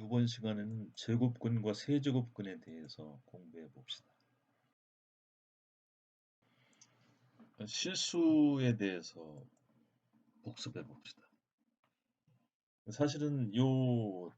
이번 시간에는 제곱근과 세제곱근에 대해서 공부해 봅시다. 실수에 대해서 복습해 봅시다. 사실은 요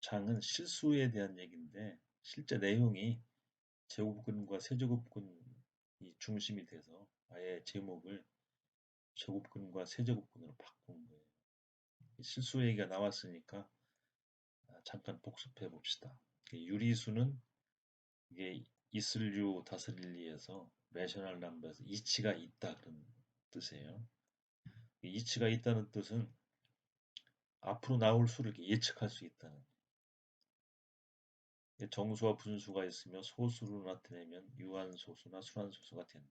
장은 실수에 대한 얘기인데 실제 내용이 제곱근과 세제곱근이 중심이 돼서 아예 제목을 제곱근과 세제곱근으로 바꾼 거예요. 실수 얘기가 나왔으니까 잠깐 복습해 봅시다. 유리수는 이게 있을류 다스릴리에서 레셔널 넘버에서 이치가 있다 그런 뜻이에요. 이치가 있다는 뜻은 앞으로 나올 수를 예측할 수 있다는. 정수와 분수가 있으며 소수로 나타내면 유한소수나 순환소수가 된다.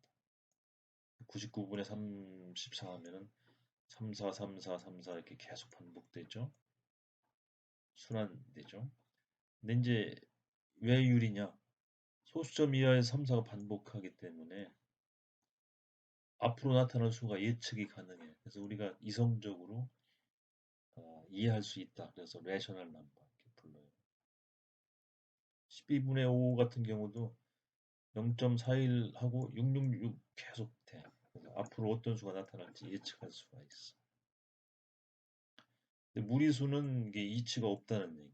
99분의 34 하면은 34, 34, 34 이렇게 계속 반복되죠. 순환되죠. 근데 이제 왜 유리냐? 소수점 이하의 3, 4가 반복하기 때문에 앞으로 나타날 수가 예측이 가능해. 그래서 우리가 이성적으로 이해할 수 있다. 그래서 레셔널 넘버 이렇게 불러요. 12분의 5 같은 경우도 0.41하고 666 계속 돼. 그래서 앞으로 어떤 수가 나타날지 예측할 수가 있어. 근데 무리수는 이게 이치가 없다는 얘기.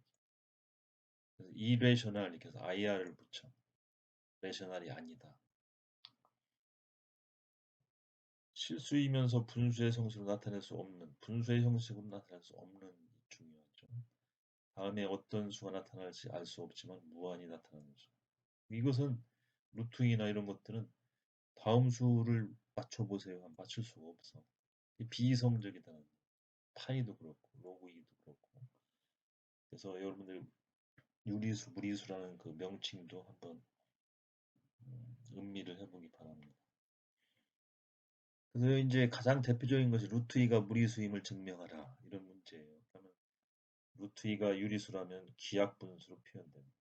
그래서 이레셔널 이렇게 해서 IR을 붙여. 레셔널이 아니다. 실수이면서 분수의 형식으로 나타낼 수 없는, 분수의 형식으로 나타낼 수 없는 중요하죠. 다음에 어떤 수가 나타날지 알 수 없지만 무한히 나타나는 수. 이것은 루트이나 이런 것들은 다음 수를 맞춰보세요. 하면 맞출 수가 없어. 비이성적이다는 파이도 그렇고 로그 2도 그렇고. 그래서 여러분들 유리수, 무리수라는 그 명칭도 한번 음미를 해보기 바랍니다. 그래서 이제 가장 대표적인 것이 루트 2가 무리수임을 증명하라 이런 문제예요. 그러면 루트 2가 유리수라면 기하분수로 표현됩니다.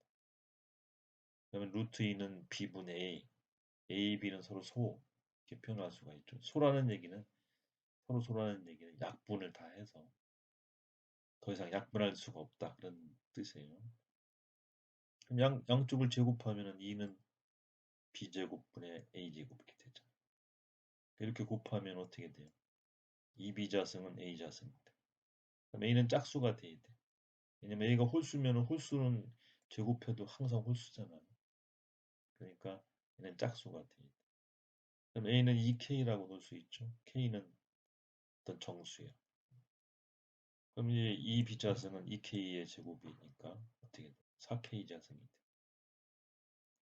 그러면 루트 2는 b분의 a, b는 서로 소 이렇게 표현할 수가 있죠. 소라는 얘기는 서로 소라는 얘기는 약분을 다 해서 더 이상 약분할 수가 없다 그런 뜻이에요. 그럼 양쪽을 제곱하면 2는 b제곱분의 a제곱 이렇게 되죠. 이렇게 곱하면 어떻게 돼요? 2b자승은 a자승입니다. 그럼 a는 짝수가 돼야 돼. 왜냐면 a가 홀수면 홀수는 제곱해도 항상 홀수잖아요. 그러니까 얘는 짝수가 돼야 돼. 그럼 a는 2k라고 놓을 수 있죠. k는 어떤 정수예요. 그럼 이제 2b자승은 2k의 제곱이니까 어떻게 돼? 4k 자승이 돼.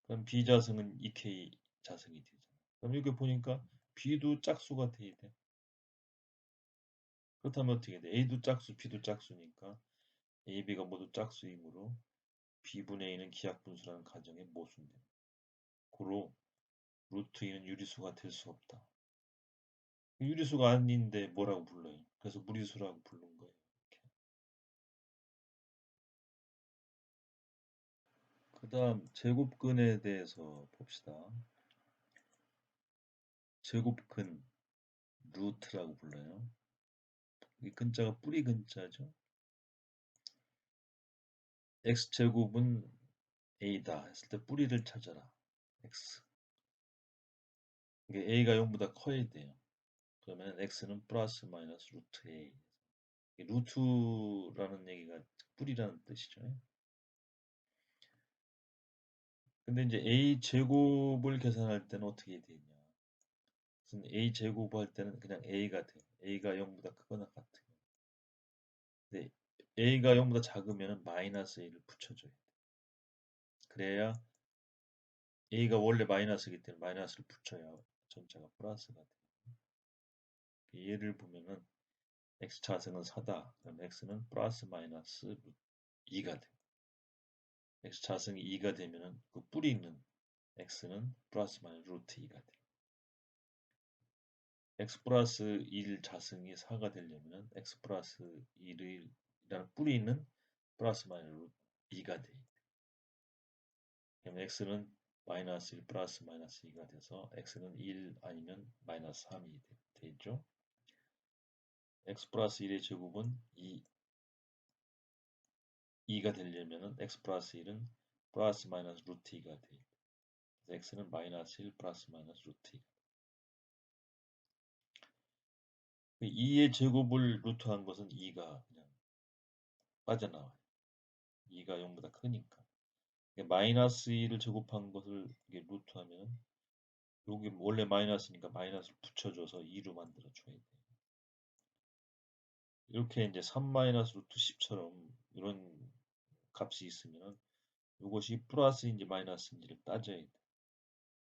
그럼 b자승은 2k 자승이 되잖아. 그럼 이렇게 보니까 b도 짝수가 돼야 돼. 그렇다면 어떻게 돼? a도 짝수, b도 짝수니까 a, b가 모두 짝수이므로 b분의 a는 기하분수라는 가정에 모순됩니다. 고로 루트 2는 유리수가 될 수 없다. 유리수가 아닌데 뭐라고 불러요? 그래서 무리수라고 부른 거예요. 그 다음 제곱근에 대해서 봅시다. 제곱근 루트라고 불러요. 이 근자가 뿌리 근자죠. x제곱은 a다 했을 때 뿌리를 찾아라. x. 이게 a가 0보다 커야 돼요. 그러면 x는 플러스 마이너스 루트 a. 루트라는 얘기가 뿌리라는 뜻이죠. 근데 이제 a 제곱을 계산할 때는 어떻게 되냐? a 제곱 할 때는 그냥 a가 돼. a가 0보다 크거나 같으면. 근데 a가 0보다 작으면 마이너스 a를 붙여줘야 돼. 그래야 a가 원래 마이너스이기 때문에 마이너스를 붙여야 전체가 플러스가 돼. 예를 보면은 x 자승은 4다. 그럼 x는 플러스 마이너스 2가 돼. x 자승이 2가 되면은 그 뿌리 있는 x는 플러스 마이너스 루트 2가 돼. x 플러스 1 자승이 4가 되려면 x 플러스 1이라는 뿌리 있는 플러스 마이너스 루트 2가 돼. 그럼 x는 마이너스 1 플러스 마이너스 2가 돼서 x는 1 아니면 마이너스 3이 되죠. x 플러스 1의 제곱은 2 2가 되려면은 x 플러스 1은 플러스 마이너스 루트 2가 돼. 그래서 x는 마이너스 1 플러스 마이너스 루트 2. 2의 제곱을 루트한 것은 2가 그냥 빠져나와요. 2가 0보다 크니까. 마이너스 2를 제곱한 것을 이게 루트하면 여기 원래 마이너스니까 마이너스를 붙여줘서 2로 만들어 줘야 돼요. 이렇게 이제 3 마이너스 루트 10처럼 이런 값이 있으면 이것이 플러스인지 마이너스인지를 따져야 돼.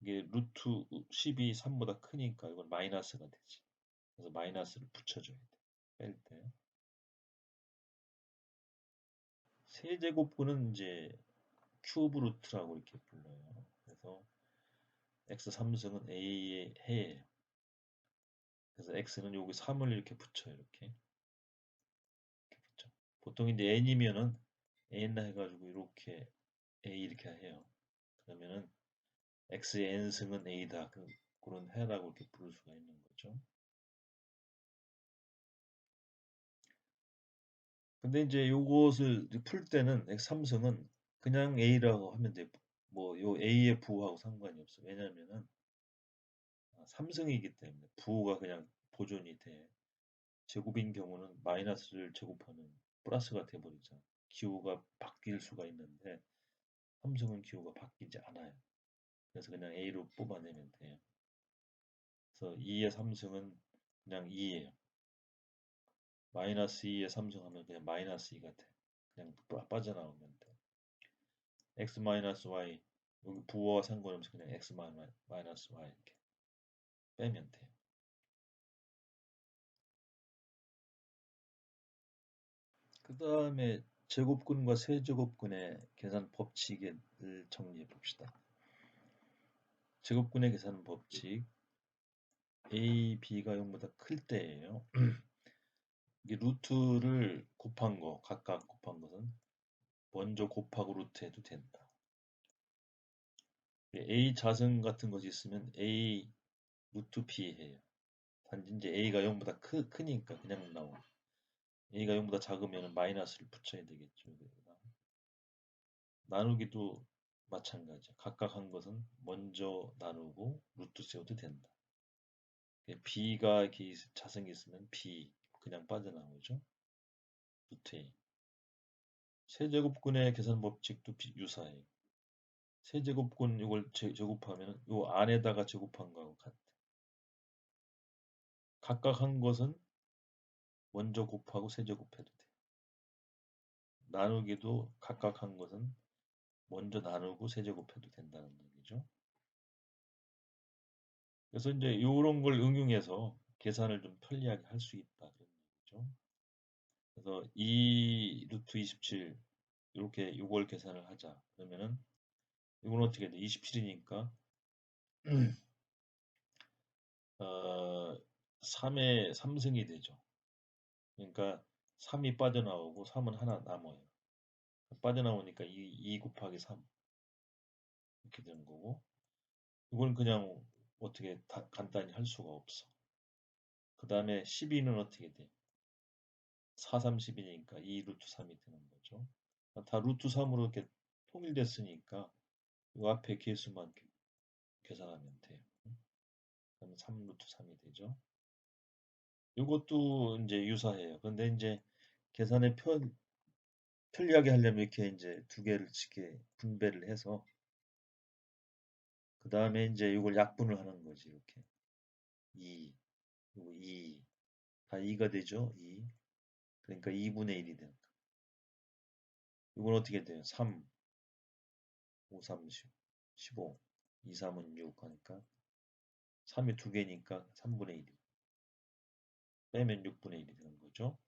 이게 루트 10이 3보다 크니까 이건 마이너스가 되지. 그래서 마이너스를 붙여줘야 돼. 뺄 때. 세제곱근은 이제 큐브 루트라고 이렇게 불러요. 그래서 x 3승은 a의 해예요. 그래서 x는 여기 3을 이렇게 붙여요. 이렇게 붙여. 보통 이제 n이면은 n 해가지고 이렇게 a 이렇게 해요. 그러면은 x의 n승은 a다. 그런 해라고 이렇게 부를 수가 있는 거죠. 근데 이제 요것을 풀 때는 x 3승은 그냥 a라고 하면 돼. 뭐 요 a의 부호하고 상관이 없어. 왜냐면은 3승이기 때문에 부호가 그냥 보존이 돼. 제곱인 경우는 마이너스를 제곱하면 플러스가 돼버리잖아. 기호가 바뀔 수가 있는데 삼성은 기호가 바뀌지 않아요. 그래서 그냥 A로 뽑아내면 돼요. 그래서 2의 삼승은 그냥 2예요. 마이너스 2의 삼승하면 그냥 마이너스 2가 돼. 그냥 빠져나오면 돼. x 마이너스 y 여기 부호와 상관없이 그냥 x 마이너스 y 이렇게 빼면 돼요. 그 다음에 제곱근과 세제곱근의 계산 법칙을 정리해 봅시다. 제곱근의 계산 법칙 a, b가 0보다 클 때예요. 이게 루트를 곱한 거, 각각 곱한 것은 먼저 곱하고 루트 해도 된다. a 자승 같은 것이 있으면 a 루트 b 해요. 단지 이제 a가 0보다 크니까 그냥 나와. a가 0보다 작으면 마이너스를 붙여야 되겠죠. 나누기도 마찬가지야. 각각 한 것은 먼저 나누고 루트 세워도 된다. b가 이렇게 자승이 있으면 b 그냥 빠져나오죠. 루트 a. 세제곱근의 계산 법칙도 유사해요. 세제곱근 이걸 제곱하면 요 안에다가 제곱한 거하고 같아. 각각 한 것은 먼저 곱하고 세제곱해도 돼. 나누기도 각각 한 것은 먼저 나누고 세제곱해도 된다는 얘기죠. 그래서 이제 이런 걸 응용해서 계산을 좀 편리하게 할 수 있다 그런 얘기죠. 그래서 2 루트 27 이렇게 이걸 계산을 하자. 그러면은 이건 어떻게 돼? 27이니까 3의 3승이 되죠. 그러니까 3이 빠져나오고 3은 하나 남아요. 빠져나오니까 2 곱하기 3 이렇게 되는 거고 이건 그냥 어떻게 간단히 할 수가 없어. 그 다음에 12는 어떻게 돼? 4, 3, 12니까 2 루트 3이 되는 거죠. 다 루트 3으로 이렇게 통일됐으니까 이 앞에 개수만 계산하면 돼요. 그러면 3 루트 3이 되죠. 이것도 이제 유사해요. 그런데 이제 계산에 편리하게 하려면 이렇게 이제 두 개를 이렇게 분배를 해서 그 다음에 이제 이걸 약분을 하는 거지. 이렇게 2, 그리고 2, 다 2가 되죠. 2. 그러니까 2분의 1이 되는 거. 이건 어떻게 돼요? 3, 5, 3, 15, 2, 3은 6 하니까 3이 두 개니까 3분의 1이 빼면 6분의 1이 되는 거죠.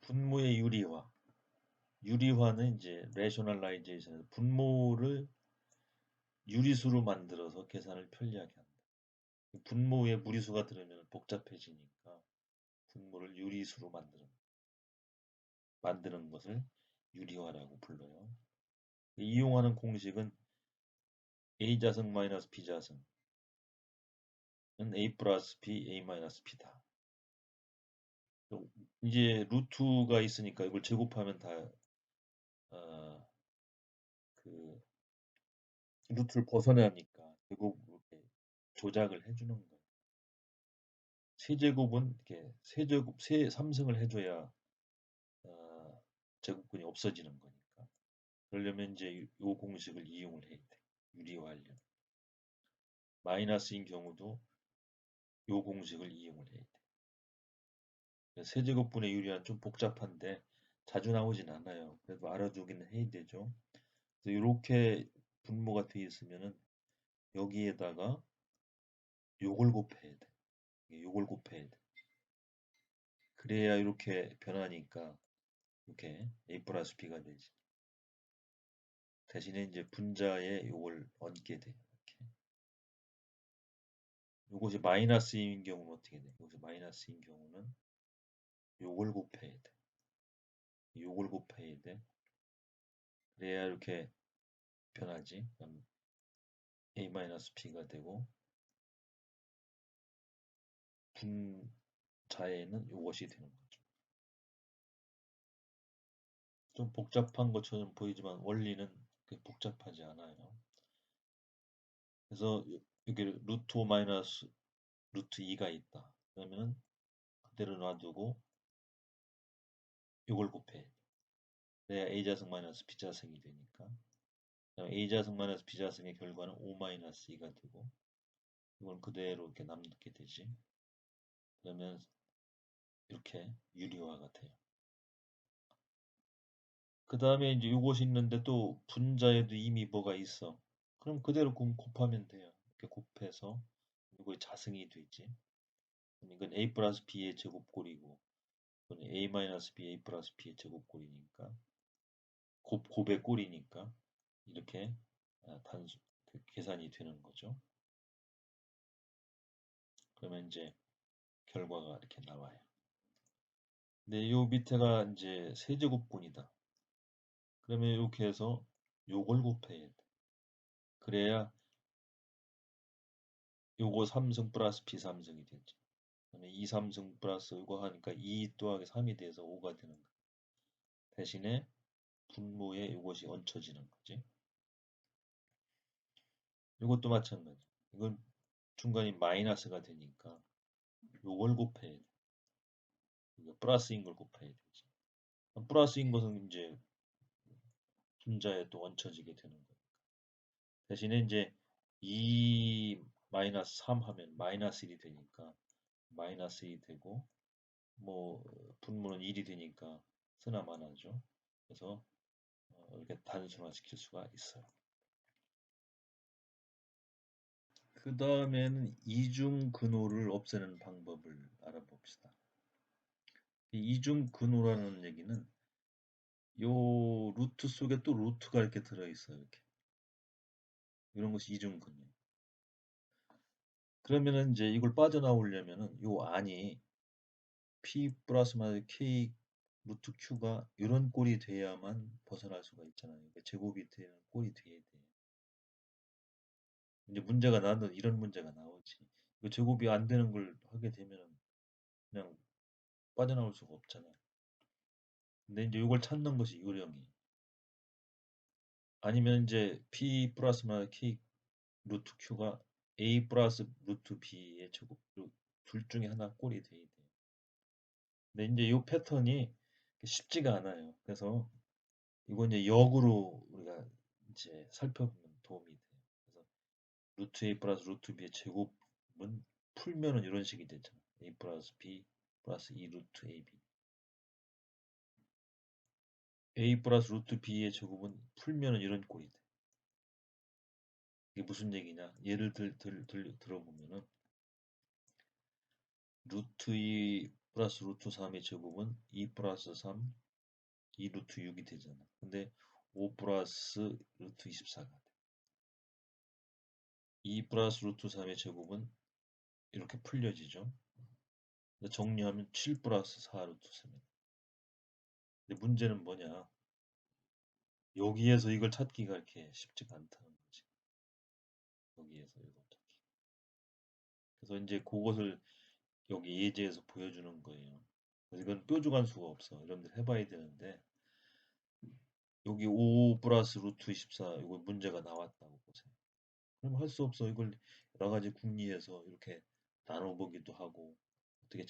분모의 유리화. 유리화는 이제 레셔널라이제이션에서 분모를 유리수로 만들어서 계산을 편리하게 한다. 분모에 무리수가 들으면 복잡해지니까 분모를 유리수로 만드는 것을 유리화라고 불러요. 이용하는 공식은 a자승 마이너스 b자승은 a 플러스 b, a 마이너스 b다. 이제 루트가 있으니까 이걸 제곱하면 다 아, 그 루트를 벗어나니까 제곱 이렇게 조작을 해주는 거예요. 세제곱은 이렇게 세제곱 세 3승을 해줘야 제곱근이 없어지는 거니까. 그러려면 이제 요 공식을 이용을 해야 돼. 유리화하려면. 마이너스인 경우도 요 공식을 이용을 해야 돼. 세제곱분의 유리화는 좀 복잡한데 자주 나오진 않아요. 그래도 알아두기는 해야 되죠. 그래서 이렇게 분모가 되어 있으면은 여기에다가 요걸 곱해야 돼. 요걸 곱해야 돼. 그래야 이렇게 변하니까 이렇게 a 플러스 b가 되지. 대신에 이제 분자에 요걸 얹게 돼. 이렇게. 요것이 마이너스인 경우는 어떻게 돼? 여기서 마이너스인 경우는 요걸 곱해야 돼. 요걸 곱해야 돼. 그래야 이렇게 변하지. 그럼 a-b가 되고 분자에는 요것이 되는 거죠. 좀 복잡한 것처럼 보이지만 원리는 그렇게 복잡하지 않아요. 그래서 여기 루트 5 마이너스 루트 2가 있다. 그러면은 그대로 놔두고 요걸 곱해. 그래야 a자승 마이너스 b자승이 되니까. a자승 마이너스 b자승의 결과는 5 마이너스 2가 되고 이건 그대로 이렇게 남게 되지. 그러면 이렇게 유리화가 돼요. 그 다음에 이제 요것이 있는데 또 분자에도 이미 뭐가 있어. 그럼 그대로 곱하면 돼요. 이렇게 곱해서 이거 자승이 되지. 그럼 이건 a 플러스 b의 제곱꼴이고 이건 a 마이너스 b a 플러스 b의 제곱꼴이니까 곱의 꼴이니까 이렇게 단수 계산이 되는 거죠. 그러면 이제 결과가 이렇게 나와요. 근데 요 밑에가 이제 세제곱분이다. 그러면 이렇게 해서 요걸 곱해야 돼. 그래야 요거 3승 플러스 B3승이 되지. 그러면 2, 3승 플러스 이거 하니까 2 더하기 3이 돼서 5가 되는 거야. 대신에 분모에 이것이 얹혀지는 거지. 이것도 마찬가지. 이건 중간이 마이너스가 되니까 요걸 곱해야 돼. 이거 플러스인 걸 곱해야 되지. 플러스인 것은 이제 분자에 또 얹혀지게 되는 거예요. 대신에 이제 2 마이너스 3 하면 마이너스 1이 되니까 마이너스 1이 되고 뭐 분모는 1이 되니까 쓰나마나죠. 그래서 이렇게 단순화시킬 수가 있어요. 그 다음에는 이중 근호를 없애는 방법을 알아봅시다. 이 이중 근호라는 얘기는 요 루트 속에 또 루트가 이렇게 들어있어요. 이렇게. 이런 것이 이중 근호. 그러면은 이제 이걸 빠져나오려면은 요 안이 p 플러스 마이너스 k 루트 q가 이런 꼴이 돼야만 벗어날 수가 있잖아요. 그러니까 제곱이 되는 꼴이 돼야 돼. 이제 문제가 나는 이런 문제가 나오지. 그 제곱이 안 되는 걸 하게 되면 그냥 빠져나올 수가 없잖아. 근데 이제 이걸 찾는 것이 요령이. 아니면 이제 p 플러스 마이너스 k 루트 q가 a 플러스 루트 b의 제곱 둘 중에 하나 꼴이 돼야 돼. 근데 이제 이 패턴이 쉽지가 않아요. 그래서 이거 이제 역으로 우리가 이제 살펴보면 도움이 돼요. 그래서 루트 a 플러스 루트 b의 제곱은 풀면은 이런 식이 되잖아. a 플러스 b 플러스 2 루트 ab. a 플러스 루트 b의 제곱은 풀면은 이런 꼴이 돼. 이게 무슨 얘기냐? 예를 들어보면은 루트 2 플러스 루트 3의 제곱은 2 플러스 3, 2 루트 6이 되잖아. 근데 5 플러스 루트 24가 돼. 2 플러스 루트 3의 제곱은 이렇게 풀려지죠. 정리하면 7 플러스 4 루트 3입니다. 근데 문제는 뭐냐? 여기에서 이걸 찾기가 이렇게 쉽지가 않다는 거지. 여기에서 이걸 찾기. 그래서 이제 그것을 여기 예제에서 보여주는 거예요. 이건 뾰족한 수가 없어. 여러분들 해봐야 되는데 여기 5 플러스 루트 24 이거 문제가 나왔다고 보세요. 그럼 할 수 없어. 이걸 여러 가지 궁리해서 이렇게 나눠보기도 하고 어떻게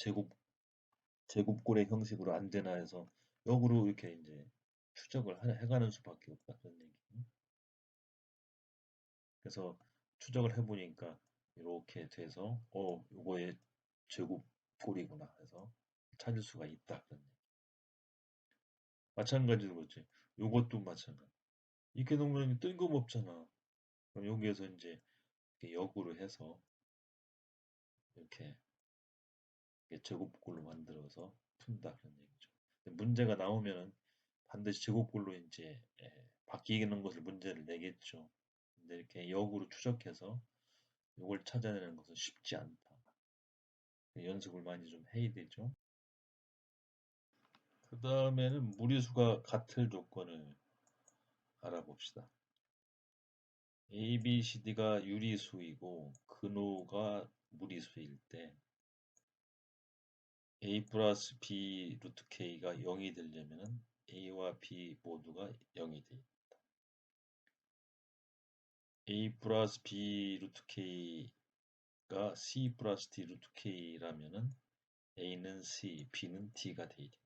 제곱꼴의 형식으로 안 되나 해서 역으로 이렇게 이제 추적을 해가는 수밖에 없다 그런 얘기. 그래서 추적을 해보니까 이렇게 돼서 요거의 제곱꼴이구나 해서 찾을 수가 있다 그런 얘기. 마찬가지로 그렇지. 요것도 마찬가지. 이렇게 놓으면 뜬금없잖아. 그럼 여기에서 이제 이렇게 역으로 해서 이렇게 제곱꼴로 만들어서 푼다 그런 얘기죠. 근데 문제가 나오면은 반드시 제곱꼴로 이제 바뀌는 것을 문제를 내겠죠. 근데 이렇게 역으로 추적해서 이걸 찾아내는 것은 쉽지 않다. 연습을 많이 좀 해야 되죠. 그 다음에는 무리수가 같을 조건을 알아봅시다. A, B, C, D가 유리수이고 근호가 무리수일 때 A 플러스 B 루트 K가 0이 되려면 A와 B 모두가 0이 돼. A 플러스 B 루트 K가 C 플러스 D 루트 K라면은 A는 C, B는 D가 돼야 돼.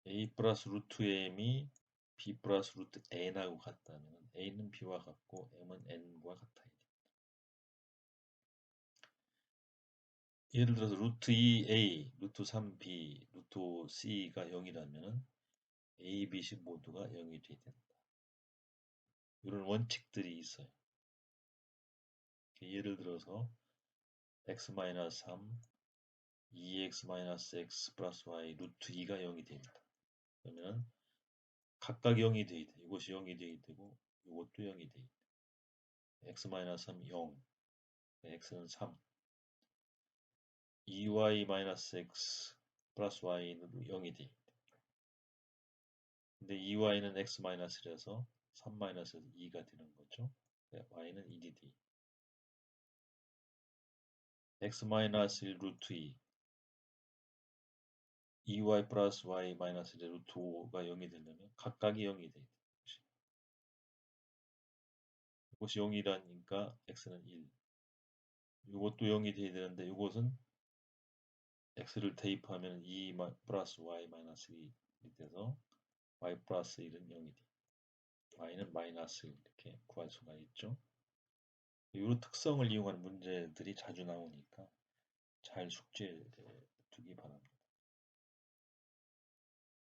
A 플러스 루트 M이 B 플러스 루트 N하고 같다면 A는 B와 같고 M은 N과 같아야 돼. 예를 들어서 루트 2A, 루트 3B, 루트 C가 0이라면 A, B, C 모두가 0이 돼야 된다. 이런 원칙들이 있어요. 예를 들어서 x-3, 2x-x 플러스 y 루트 2가 0이 됩니다. 그러면 각각 0이 돼야 돼. 이것이 0이 돼야 되고 이것도 0이 돼야 돼. x-3 0, x는 3, 2y-x 플러스 y는 0이 돼. 근데 2y는 x-1에서 3-2가 되는 거죠. y는 1이 돼. x-1 루트 2 2y 플러스 y 마이너스 루트 5가 0이 되려면 각각이 0이 돼야 돼. 이것이 0이라니까 x는 1. 이것도 0이 돼야 되는데 이것은 x를 대입하면 2 플러스 y 마이너스 1이 돼서 y 플러스 1은 0이 돼. y는 마이너스 1 이렇게 구할 수가 있죠. 이런 특성을 이용한 문제들이 자주 나오니까 잘 숙지해 두기 바랍니다.